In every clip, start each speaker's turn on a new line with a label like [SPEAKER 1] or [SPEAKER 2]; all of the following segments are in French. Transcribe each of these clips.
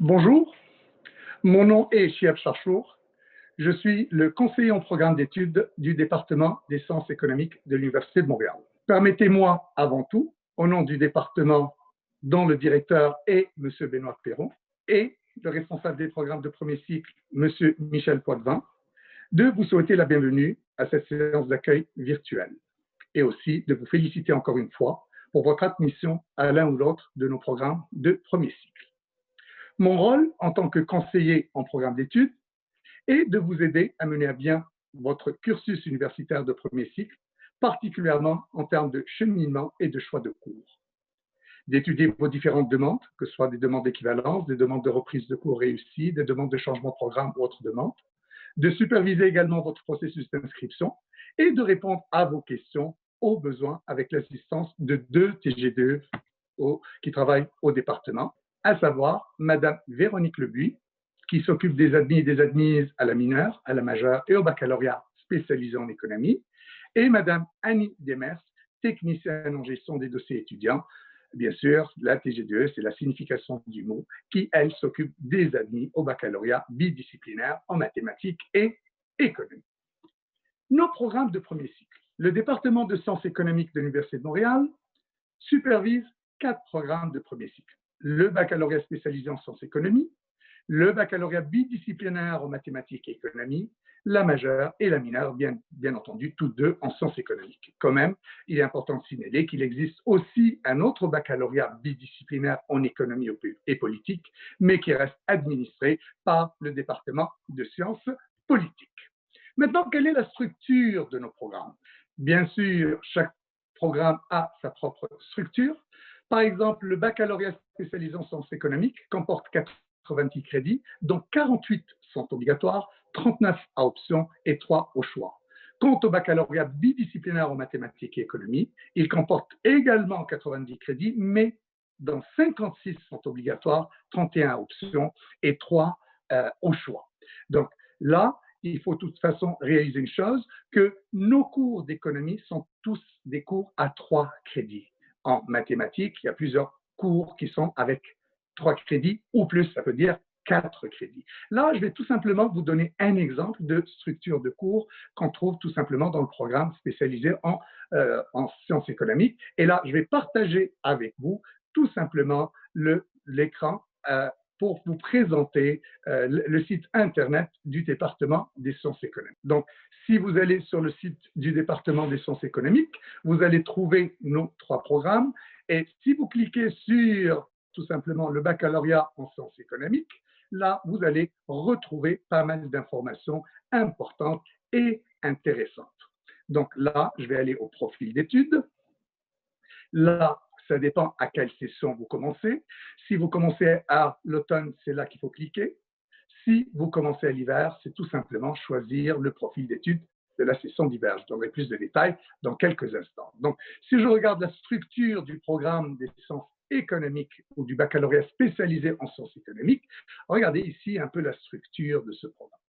[SPEAKER 1] Bonjour, mon nom est Chiab Charchour. Je suis le conseiller en programme d'études du département des sciences économiques de l'Université de Montréal. Permettez-moi avant tout, au nom du département dont le directeur est M. Benoît Perron et le responsable des programmes de premier cycle, M. Michel Poitvin, de vous souhaiter la bienvenue à cette séance d'accueil virtuelle et aussi de vous féliciter encore une fois pour votre admission à l'un ou l'autre de nos programmes de premier cycle. Mon rôle en tant que conseiller en programme d'études est de vous aider à mener à bien votre cursus universitaire de premier cycle, particulièrement en termes de cheminement et de choix de cours. D'étudier vos différentes demandes, que ce soit des demandes d'équivalence, des demandes de reprise de cours réussies, des demandes de changement de programme ou autres demandes, de superviser également votre processus d'inscription et de répondre à vos questions aux besoins avec l'assistance de 2 TG2 qui travaillent au département, à savoir Madame Véronique Lebuy, qui s'occupe des admis et des admises à la mineure, à la majeure et au baccalauréat spécialisé en économie, et Madame Annie Demers, technicienne en gestion des dossiers étudiants. Bien sûr, la TG2E, c'est la signification du mot, qui, elle, s'occupe des admis au baccalauréat bidisciplinaire en mathématiques et économie. Nos programmes de premier cycle. Le département de sciences économiques de l'Université de Montréal supervise 4 programmes de premier cycle. Le baccalauréat spécialisé en sciences économiques, le baccalauréat bidisciplinaire en mathématiques et économie, la majeure et la mineure, bien entendu, toutes deux en sciences économiques. Quand même, il est important de signaler qu'il existe aussi un autre baccalauréat bidisciplinaire en économie et politique, mais qui reste administré par le département de sciences politiques. Maintenant, quelle est la structure de nos programmes? Bien sûr, chaque programme a sa propre structure. Par exemple, le baccalauréat spécialisé en sciences économiques comporte 90 crédits, dont 48 sont obligatoires, 39 à option et 3 au choix. Quant au baccalauréat bidisciplinaire en mathématiques et économie, il comporte également 90 crédits, mais dont 56 sont obligatoires, 31 à option et 3 au choix. Donc là, il faut de toute façon réaliser une chose, que nos cours d'économie sont tous des cours à 3 crédits. En mathématiques, il y a plusieurs cours qui sont avec 3 crédits ou plus, ça veut dire 4 crédits. Là, je vais tout simplement vous donner un exemple de structure de cours qu'on trouve tout simplement dans le programme spécialisé en sciences économiques. Et là, je vais partager avec vous tout simplement l'écran pour vous présenter le site Internet du département des sciences économiques. Donc, si vous allez sur le site du département des sciences économiques, vous allez trouver nos 3 programmes. Et si vous cliquez sur tout simplement le baccalauréat en sciences économiques, là, vous allez retrouver pas mal d'informations importantes et intéressantes. Donc là, je vais aller au profil d'études. Là, ça dépend à quelle session vous commencez. Si vous commencez à l'automne, c'est là qu'il faut cliquer. Si vous commencez à l'hiver, c'est tout simplement choisir le profil d'études de la session d'hiver. Je donnerai plus de détails dans quelques instants. Donc, si je regarde la structure du programme des sciences économiques ou du baccalauréat spécialisé en sciences économiques, regardez ici un peu la structure de ce programme.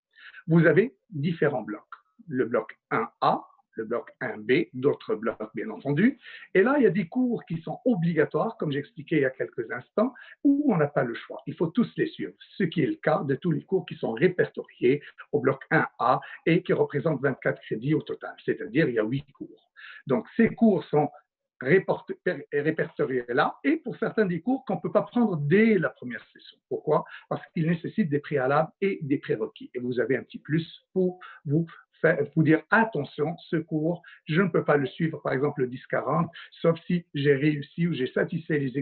[SPEAKER 1] Vous avez différents blocs. Le bloc 1A, le bloc 1B, d'autres blocs bien entendu. Et là, il y a des cours qui sont obligatoires, comme j'expliquais il y a quelques instants, où on n'a pas le choix. Il faut tous les suivre, ce qui est le cas de tous les cours qui sont répertoriés au bloc 1A et qui représentent 24 crédits au total, c'est-à-dire il y a 8 cours. Donc, ces cours sont répertoriés là, et pour certains des cours qu'on ne peut pas prendre dès la première session. Pourquoi? Parce qu'ils nécessitent des préalables et des prérequis. Et vous avez un petit plus pour vous dire attention, ce cours, je ne peux pas le suivre, par exemple le 10-40, sauf si j'ai réussi ou j'ai satisfait les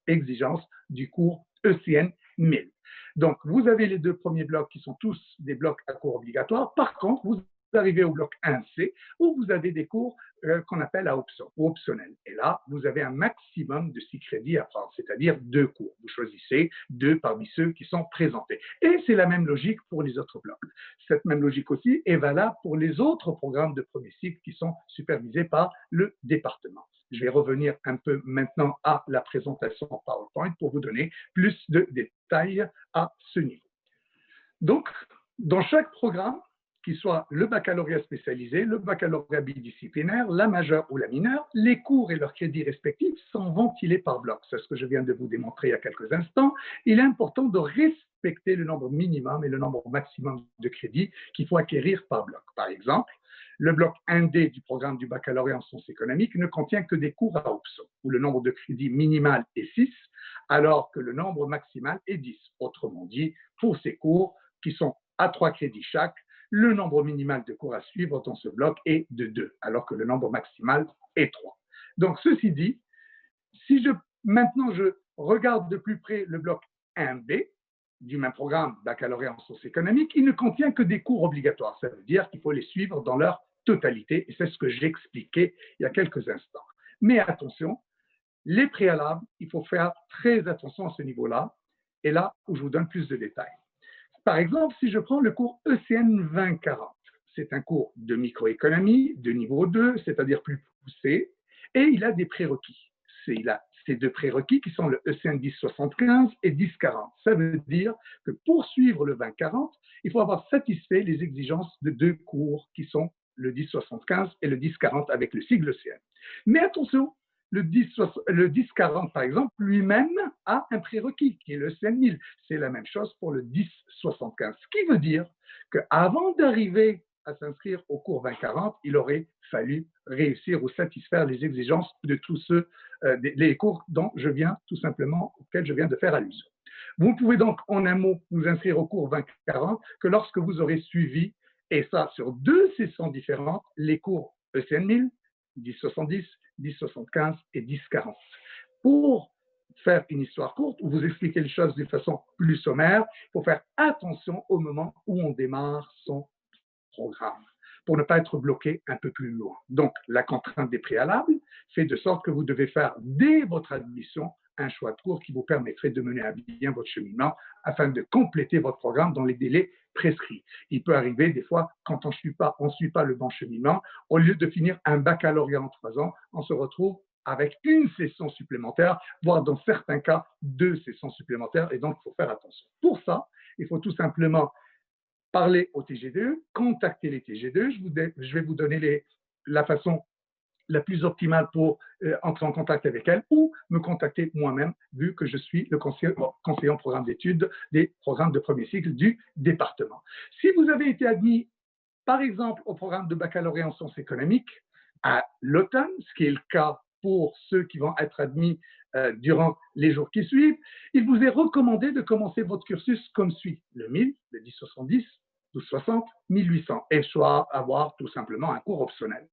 [SPEAKER 1] exigences du cours ECN 1000. Donc, vous avez les 2 premiers blocs qui sont tous des blocs à cours obligatoires. Par contre, vous arrivez au bloc 1C où vous avez des cours qu'on appelle à option ou optionnels. Et là, vous avez un maximum de 6 crédits à prendre, c'est-à-dire 2 cours. Vous choisissez 2 parmi ceux qui sont présentés. Et c'est la même logique pour les autres blocs. Cette même logique aussi est valable pour les autres programmes de premier cycle qui sont supervisés par le département. Je vais revenir un peu maintenant à la présentation en PowerPoint pour vous donner plus de détails à ce niveau. Donc, dans chaque programme, qu'il soit le baccalauréat spécialisé, le baccalauréat bidisciplinaire, la majeure ou la mineure, les cours et leurs crédits respectifs sont ventilés par bloc. C'est ce que je viens de vous démontrer il y a quelques instants. Il est important de respecter le nombre minimum et le nombre maximum de crédits qu'il faut acquérir par bloc. Par exemple, le bloc 1D du programme du baccalauréat en sciences économiques ne contient que des cours à option, où le nombre de crédits minimal est 6, alors que le nombre maximal est 10. Autrement dit, pour ces cours qui sont à 3 crédits chaque, le nombre minimal de cours à suivre dans ce bloc est de 2, alors que le nombre maximal est 3. Donc, ceci dit, si maintenant je regarde de plus près le bloc 1B du même programme baccalauréat en sciences économiques, il ne contient que des cours obligatoires. Ça veut dire qu'il faut les suivre dans leur totalité, et c'est ce que j'expliquais il y a quelques instants. Mais attention, les préalables, il faut faire très attention à ce niveau-là, et là où je vous donne plus de détails. Par exemple, si je prends le cours ECN 2040, c'est un cours de microéconomie de niveau 2, c'est-à-dire plus poussé, et il a des prérequis. Il a ces deux prérequis qui sont le ECN 1075 et 1040. Ça veut dire que pour suivre le 2040, il faut avoir satisfait les exigences de deux cours qui sont le 1075 et le 1040 avec le sigle ECN. Mais attention, le 1040, par exemple, lui-même a un prérequis, qui est le ECN 1000. C'est la même chose pour le 1075. Ce qui veut dire qu'avant d'arriver à s'inscrire au cours 2040, il aurait fallu réussir ou satisfaire les exigences de tous ceux, les cours dont je viens tout simplement, auxquels je viens de faire allusion. Vous pouvez donc, en un mot, vous inscrire au cours 2040 que lorsque vous aurez suivi, et ça sur deux sessions différentes, les cours ECN 1000, 1070, 1075 et 1040. Pour faire une histoire courte, ou vous expliquer les choses de façon plus sommaire, il faut faire attention au moment où on démarre son programme pour ne pas être bloqué un peu plus loin. Donc, la contrainte des préalables fait de sorte que vous devez faire dès votre admission un choix de cours qui vous permettrait de mener à bien votre cheminement afin de compléter votre programme dans les délais prescrits. Il peut arriver des fois, quand on ne suit pas le bon cheminement, au lieu de finir un baccalauréat en 3 ans, on se retrouve avec une session supplémentaire, voire dans certains cas, 2 sessions supplémentaires, et donc il faut faire attention. Pour ça, il faut tout simplement parler au TGDE, contacter les TGDE. Je vais vous donner la façon la plus optimale pour entrer en contact avec elles ou me contacter moi-même, vu que je suis le conseiller en programme d'études des programmes de premier cycle du département. Si vous avez été admis, par exemple, au programme de baccalauréat en sciences économiques à l'automne, ce qui est le cas pour ceux qui vont être admis durant les jours qui suivent, il vous est recommandé de commencer votre cursus comme suit: le 1000, le 1070, 1260, 1800, et soit avoir tout simplement un cours optionnel.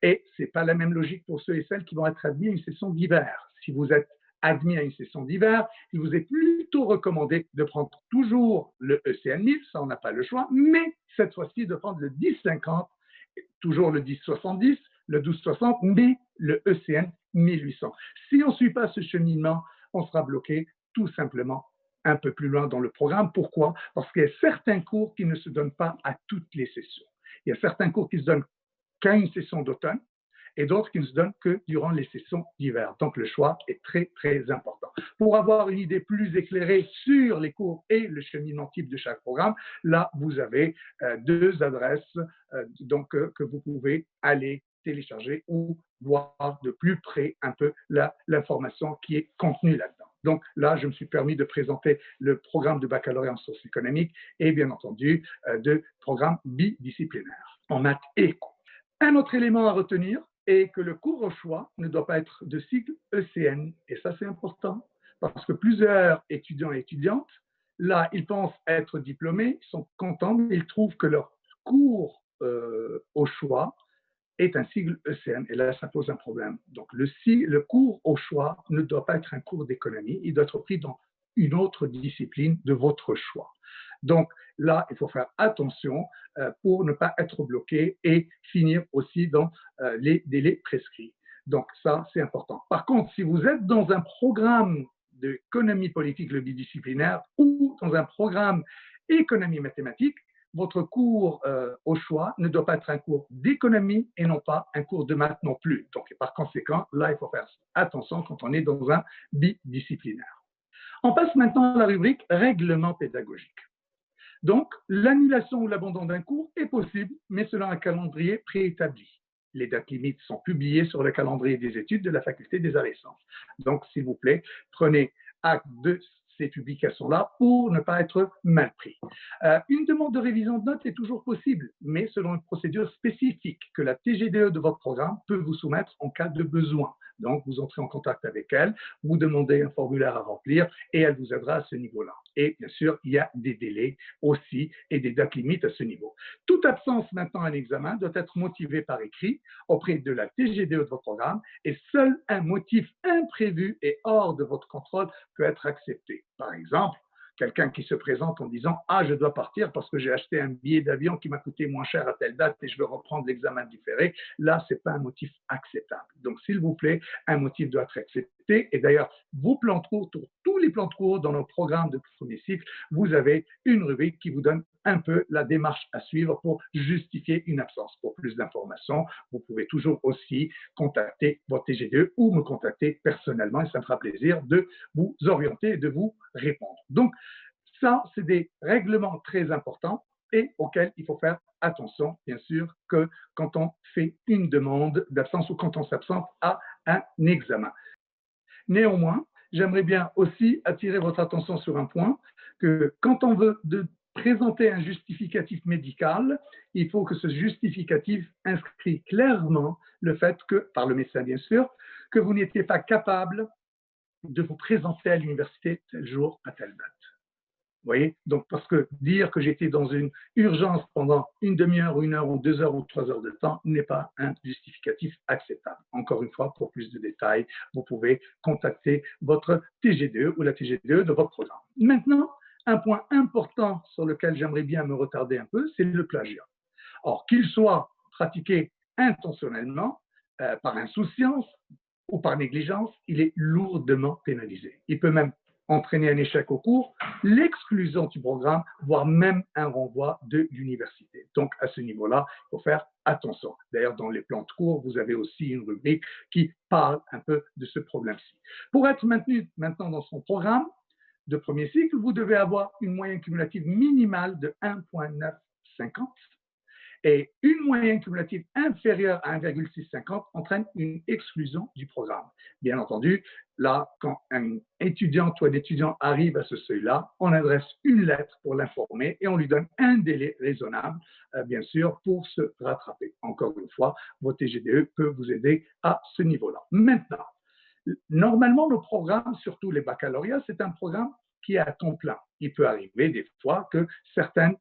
[SPEAKER 1] Et ce n'est pas la même logique pour ceux et celles qui vont être admis à une session d'hiver. Si vous êtes admis à une session d'hiver, il vous est plutôt recommandé de prendre toujours le ECN 1000, ça on n'a pas le choix, mais cette fois-ci de prendre le 1050, toujours le 1070, le 1260, mais le ECN 1800. Si on ne suit pas ce cheminement, on sera bloqué tout simplement un peu plus loin dans le programme. Pourquoi? Parce qu'il y a certains cours qui ne se donnent pas à toutes les sessions. Il y a certains cours qui se donnent qu'à une session d'automne et d'autres qui ne se donnent que durant les sessions d'hiver. Donc, le choix est très, très important. Pour avoir une idée plus éclairée sur les cours et le cheminement type de chaque programme, là, vous avez 2 adresses que vous pouvez aller télécharger ou voir de plus près un peu l'information qui est contenue là-dedans. Donc là, je me suis permis de présenter le programme de baccalauréat en sciences économiques et bien entendu de programme bidisciplinaire en maths et éco. Un autre élément à retenir est que le cours au choix ne doit pas être de sigle ECN. Et ça, c'est important parce que plusieurs étudiants et étudiantes, là, ils pensent être diplômés, ils sont contents, mais ils trouvent que leur cours au choix est un sigle ECN. Et là, ça pose un problème. Donc, le cours au choix ne doit pas être un cours d'économie. Il doit être pris dans une autre discipline de votre choix. Donc là, il faut faire attention pour ne pas être bloqué et finir aussi dans les délais prescrits. Donc ça, c'est important. Par contre, si vous êtes dans un programme d'économie politique, le bidisciplinaire, ou dans un programme économie mathématique, votre cours au choix ne doit pas être un cours d'économie et non pas un cours de maths non plus. Donc par conséquent, là, il faut faire attention quand on est dans un bidisciplinaire. On passe maintenant à la rubrique règlement pédagogique. Donc, l'annulation ou l'abandon d'un cours est possible, mais selon un calendrier préétabli. Les dates limites sont publiées sur le calendrier des études de la Faculté des Arts et Sciences. Donc, s'il vous plaît, prenez acte de ces publications-là pour ne pas être mal pris. Une demande de révision de notes est toujours possible, mais selon une procédure spécifique que la TGDE de votre programme peut vous soumettre en cas de besoin. Donc, vous entrez en contact avec elle, vous demandez un formulaire à remplir et elle vous aidera à ce niveau-là. Et bien sûr, il y a des délais aussi et des dates limites à ce niveau. Toute absence maintenant à l'examen doit être motivée par écrit auprès de la TGDE de votre programme et seul un motif imprévu et hors de votre contrôle peut être accepté. Par exemple, quelqu'un qui se présente en disant « Ah, je dois partir parce que j'ai acheté un billet d'avion qui m'a coûté moins cher à telle date et je veux reprendre l'examen différé », là, ce n'est pas un motif acceptable. Donc, s'il vous plaît, un motif doit être accepté. Et d'ailleurs, vos plans de cours, tous les plans de cours dans nos programmes de premier cycle, vous avez une rubrique qui vous donne un peu la démarche à suivre pour justifier une absence. Pour plus d'informations, vous pouvez toujours aussi contacter votre TGDE ou me contacter personnellement et ça me fera plaisir de vous orienter et de vous répondre. Donc, ça, c'est des règlements très importants et auxquels il faut faire attention, bien sûr, que quand on fait une demande d'absence ou quand on s'absente à un examen. Néanmoins, j'aimerais bien aussi attirer votre attention sur un point, que quand on veut présenter un justificatif médical, il faut que ce justificatif inscrit clairement le fait que, par le médecin bien sûr, que vous n'étiez pas capable de vous présenter à l'université tel jour à telle date. Vous voyez? Donc, parce que dire que j'étais dans une urgence pendant une demi-heure, ou 1 heure, ou 2 heures, ou 3 heures de temps n'est pas un justificatif acceptable. Encore une fois, pour plus de détails, vous pouvez contacter votre TGDE ou la TGDE de votre programme. Maintenant, un point important sur lequel j'aimerais bien me retarder un peu, c'est le plagiat. Or, qu'il soit pratiqué intentionnellement, par insouciance ou par négligence, il est lourdement pénalisé. Il peut même entraîner un échec au cours, l'exclusion du programme, voire même un renvoi de l'université. Donc, à ce niveau-là, il faut faire attention. D'ailleurs, dans les plans de cours, vous avez aussi une rubrique qui parle un peu de ce problème-ci. Pour être maintenu maintenant dans son programme de premier cycle, vous devez avoir une moyenne cumulative minimale de 1,950 et une moyenne cumulative inférieure à 1,650 entraîne une exclusion du programme. Bien entendu, là, quand un étudiante ou un étudiant arrive à ce seuil-là, on adresse une lettre pour l'informer et on lui donne un délai raisonnable, bien sûr, pour se rattraper. Encore une fois, votre TGDE peut vous aider à ce niveau-là. Maintenant, normalement, nos programmes, surtout les baccalauréats, c'est un programme qui est à temps plein. Il peut arriver des fois que certaines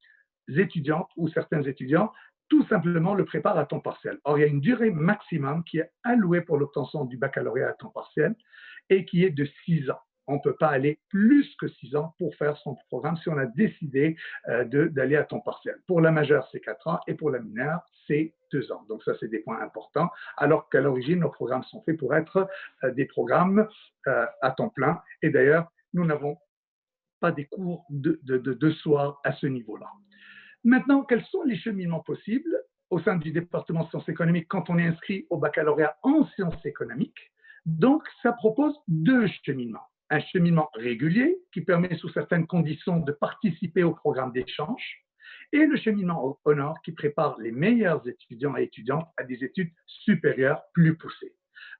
[SPEAKER 1] étudiantes ou certains étudiants tout simplement le préparent à temps partiel. Or, il y a une durée maximum qui est allouée pour l'obtention du baccalauréat à temps partiel et qui est de 6 ans. On ne peut pas aller plus que 6 ans pour faire son programme si on a décidé d'aller à temps partiel. Pour la majeure, c'est 4 ans et pour la mineure, c'est 2 ans. Donc ça, c'est des points importants, alors qu'à l'origine, nos programmes sont faits pour être des programmes à temps plein. Et d'ailleurs, nous n'avons pas des cours de soir à ce niveau-là. Maintenant, quels sont les cheminements possibles au sein du département de sciences économiques quand on est inscrit au baccalauréat en sciences économiques? Donc, ça propose 2 cheminements. Un cheminement régulier qui permet sous certaines conditions de participer au programme d'échange et le cheminement honor qui prépare les meilleurs étudiants et étudiantes à des études supérieures plus poussées.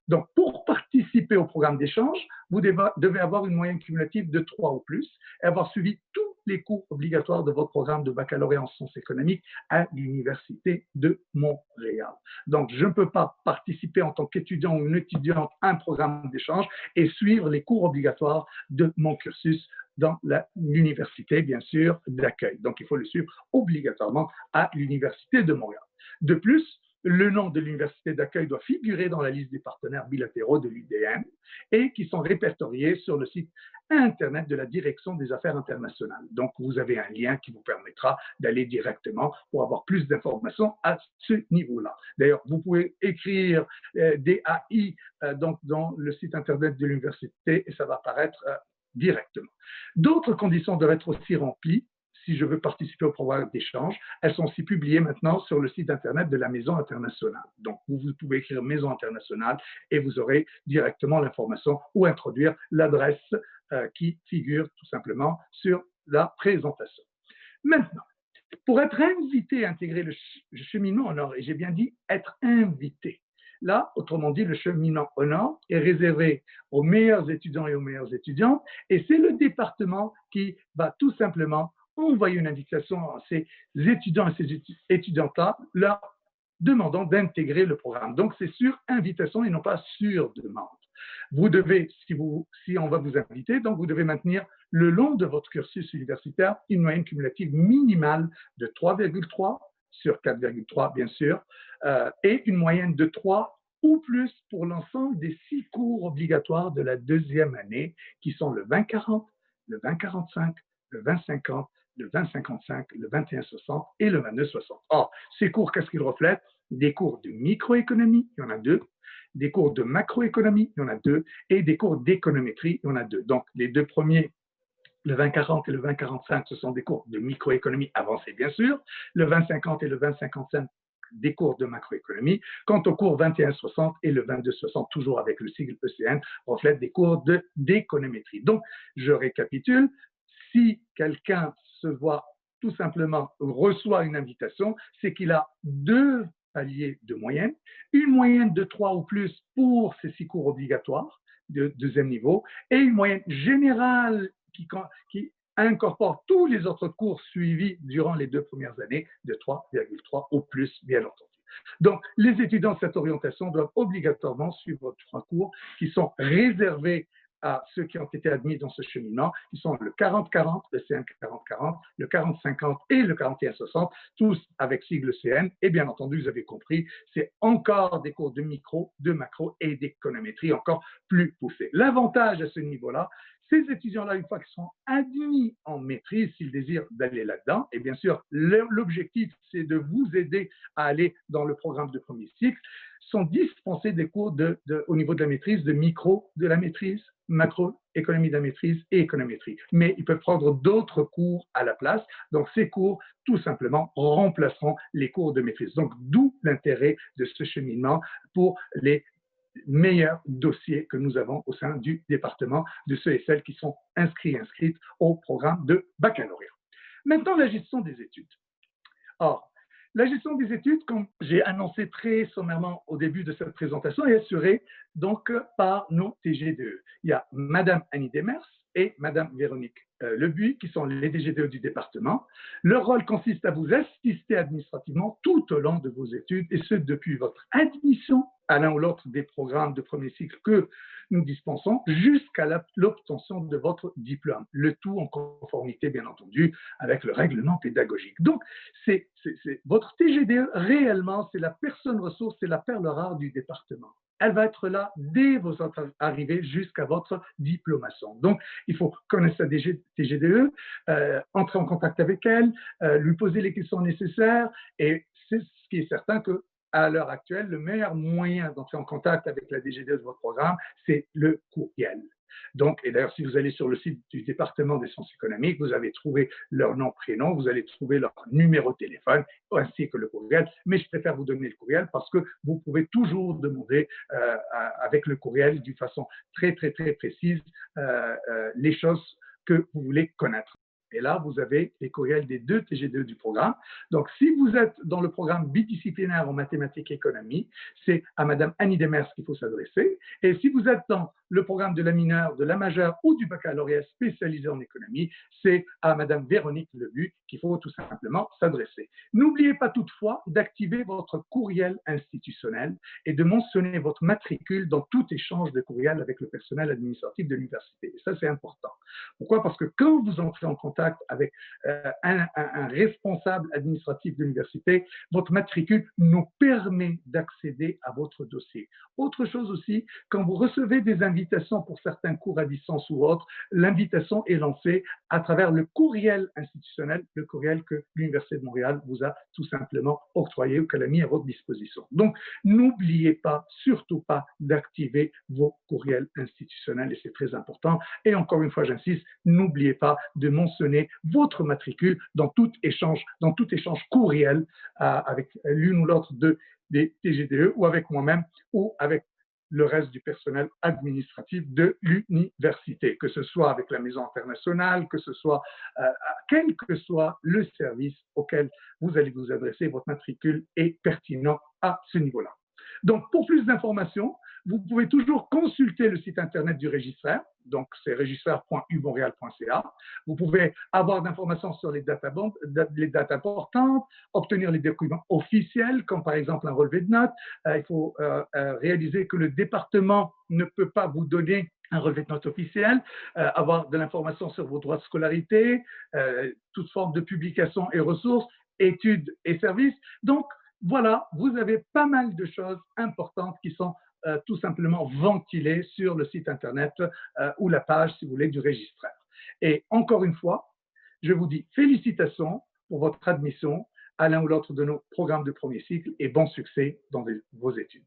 [SPEAKER 1] Donc, pour participer au programme d'échange, vous devez avoir une moyenne cumulative de 3 ou plus et avoir suivi tous les cours obligatoires de votre programme de baccalauréat en sciences économiques à l'Université de Montréal. Donc, je ne peux pas participer en tant qu'étudiant ou une étudiante à un programme d'échange et suivre les cours obligatoires de mon cursus dans l'université, bien sûr, d'accueil. Donc, il faut le suivre obligatoirement à l'Université de Montréal. De plus, le nom de l'université d'accueil doit figurer dans la liste des partenaires bilatéraux de l'UDM et qui sont répertoriés sur le site Internet de la Direction des Affaires internationales. Donc, vous avez un lien qui vous permettra d'aller directement pour avoir plus d'informations à ce niveau-là. D'ailleurs, vous pouvez écrire DAI donc, dans le site Internet de l'université et ça va apparaître directement. D'autres conditions doivent être aussi remplies si je veux participer au programme d'échange. Elles sont aussi publiées maintenant sur le site Internet de la Maison internationale. Donc, vous pouvez écrire Maison internationale et vous aurez directement l'information ou introduire l'adresse qui figure tout simplement sur la présentation. Maintenant, pour être invité à intégrer le cheminement Honor, et j'ai bien dit être invité. Là, autrement dit, le cheminement Honor est réservé aux meilleurs étudiants et aux meilleures étudiantes, et c'est le département qui va tout simplement envoyer une invitation à ces étudiants et ces étudiantes-là, leur demandant d'intégrer le programme. Donc, c'est sur invitation et non pas sur demande. Vous devez, si on va vous inviter, donc vous devez maintenir le long de votre cursus universitaire une moyenne cumulative minimale de 3,3 sur 4,3 bien sûr, et une moyenne de 3 ou plus pour l'ensemble des 6 cours obligatoires de la deuxième année, qui sont le 20-40, le 20-45, le 20-50, le 20-55, le 21-60 et le 22-60. Or, ces cours, qu'est-ce qu'ils reflètent? Des cours de microéconomie, il y en a 2, des cours de macroéconomie, il y en a 2, et des cours d'économétrie, il y en a 2. Donc, les 2 premiers, le 20-40 et le 20-45, ce sont des cours de microéconomie avancée, bien sûr. Le 20-50 et le 20-55, des cours de macroéconomie. Quant au cours 21-60 et le 22-60, toujours avec le sigle ECN, reflètent des cours d'économétrie. Donc, je récapitule. Si quelqu'un se voit tout simplement, reçoit une invitation, c'est qu'il a 2 paliers de moyenne, une moyenne de 3 ou plus pour ces 6 cours obligatoires de deuxième niveau, et une moyenne générale qui incorpore tous les autres cours suivis durant les 2 premières années de 3,3 au plus, bien entendu. Donc, les étudiants de cette orientation doivent obligatoirement suivre 3 cours qui sont réservés à ceux qui ont été admis dans ce cheminement, qui sont le 40-40, le CN 40-40, le 40-50 et le 41-60, tous avec sigle CN. Et bien entendu, vous avez compris, c'est encore des cours de micro, de macro et d'économétrie encore plus poussés. L'avantage à ce niveau-là, ces étudiants-là, une fois qu'ils sont admis en maîtrise, s'ils désirent d'aller là-dedans, et bien sûr, l'objectif, c'est de vous aider à aller dans le programme de premier cycle, sont dispensés des cours au niveau de la maîtrise, de micro de la maîtrise, macro, économie de la maîtrise et économétrie. Mais ils peuvent prendre d'autres cours à la place. Donc, ces cours, tout simplement, remplaceront les cours de maîtrise. Donc, d'où l'intérêt de ce cheminement pour les meilleurs dossiers que nous avons au sein du département de ceux et celles qui sont inscrites au programme de baccalauréat. Maintenant, la gestion des études. Or, la gestion des études, comme j'ai annoncé très sommairement au début de cette présentation, est assurée donc par nos TGDE. Il y a Madame Annie Demers et Madame Véronique Lebuy, qui sont les TGDE du département. Leur rôle consiste à vous assister administrativement tout au long de vos études, et ce, depuis votre admission à l'un ou l'autre des programmes de premier cycle que nous dispensons, jusqu'à l'obtention de votre diplôme. Le tout en conformité, bien entendu, avec le règlement pédagogique. Donc, votre TGDE, réellement, c'est la personne ressource, c'est la perle rare du département. Elle va être là dès votre arrivée jusqu'à votre diplomation. Donc, il faut connaître sa TGDE, entrer en contact avec elle, lui poser les questions nécessaires, et c'est ce qui est certain que à l'heure actuelle, le meilleur moyen d'entrer en contact avec la DGDE de votre programme, c'est le courriel. Donc, et d'ailleurs, si vous allez sur le site du département des sciences économiques, vous avez trouvé leur nom, prénom, vous allez trouver leur numéro de téléphone, ainsi que le courriel. Mais je préfère vous donner le courriel parce que vous pouvez toujours demander avec le courriel d'une façon très, très, très précise les choses que vous voulez connaître. Et là, vous avez les courriels des 2 TGDE du programme. Donc, si vous êtes dans le programme bidisciplinaire en mathématiques et économie, c'est à Madame Annie Demers qu'il faut s'adresser. Et si vous êtes dans le programme de la mineure, de la majeure ou du baccalauréat spécialisé en économie, c'est à Madame Véronique Lebuy qu'il faut tout simplement s'adresser. N'oubliez pas toutefois d'activer votre courriel institutionnel et de mentionner votre matricule dans tout échange de courriel avec le personnel administratif de l'université. Et ça, c'est important. Pourquoi? Parce que quand vous entrez en contact avec un responsable administratif de l'université, votre matricule nous permet d'accéder à votre dossier. Autre chose aussi, quand vous recevez des invitations pour certains cours à distance ou autres, l'invitation est lancée à travers le courriel institutionnel, le courriel que l'Université de Montréal vous a tout simplement octroyé ou qu'elle a mis à votre disposition. Donc, n'oubliez pas, surtout pas, d'activer vos courriels institutionnels, et c'est très important. Et encore une fois, j'insiste, n'oubliez pas de mentionner votre matricule dans tout échange courriel avec l'une ou l'autre des TGDE ou avec moi-même ou avec le reste du personnel administratif de l'université, que ce soit avec la Maison internationale, que ce soit quel que soit le service auquel vous allez vous adresser, votre matricule est pertinent à ce niveau-là. Donc, pour plus d'informations, vous pouvez toujours consulter le site internet du registraire, donc c'est registraire.umontréal.ca. Vous pouvez avoir d'informations sur les dates importantes, obtenir les documents officiels, comme par exemple un relevé de notes. Il faut réaliser que le département ne peut pas vous donner un relevé de notes officiel, avoir de l'information sur vos droits de scolarité, toutes formes de publications et ressources, études et services. Donc, voilà, vous avez pas mal de choses importantes qui sont tout simplement ventilées sur le site internet ou la page, si vous voulez, du registraire. Et encore une fois, je vous dis félicitations pour votre admission à l'un ou l'autre de nos programmes de premier cycle et bon succès dans vos études.